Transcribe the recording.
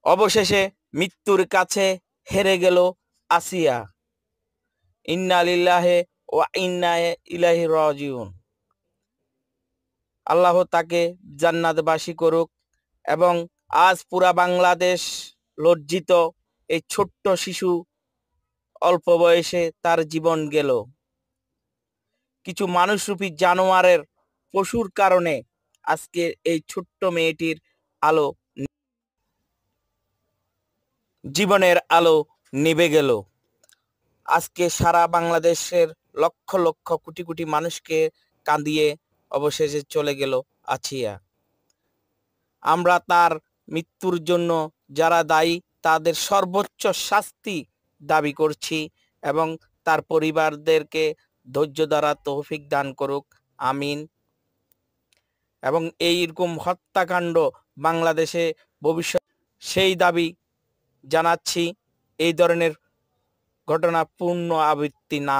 অবশেষে মৃত্যুর কাছে হেরে গেল আসিয়া। ইন্না লিল্লাহি ওয়া ইন্না ইলাইহি রাজিউন। আল্লাহ তাকে জান্নাতবাসী করুক। এবং আজ পুরা বাংলাদেশ লজ্জিত, এই ছোট্ট শিশু অল্প বয়সে তার জীবন গেল কিছু মানুষরূপী জানোয়ারের, পশুর কারণে। আজকে এই ছোট্ট মেয়েটির আলো, জীবনের আলো নিভে গেল। আজকে সারা বাংলাদেশের লক্ষ লক্ষ কোটি কোটি মানুষকে কাঁদিয়ে অবশেষে চলে গেল আছিয়া। আমরা তার মৃত্যুর জন্য যারা দায়ী তাদের সর্বোচ্চ শাস্তি দাবি করছি এবং তার পরিবারদেরকে ধৈর্য দ্বারা তৌফিক দান করুক, আমিন। এবং এইরকম হত্যাকাণ্ড বাংলাদেশে ভবিষ্যৎ সেই দাবি জানাচ্ছি, এই ধরনের ঘটনা পূর্ণ আবৃত্তি না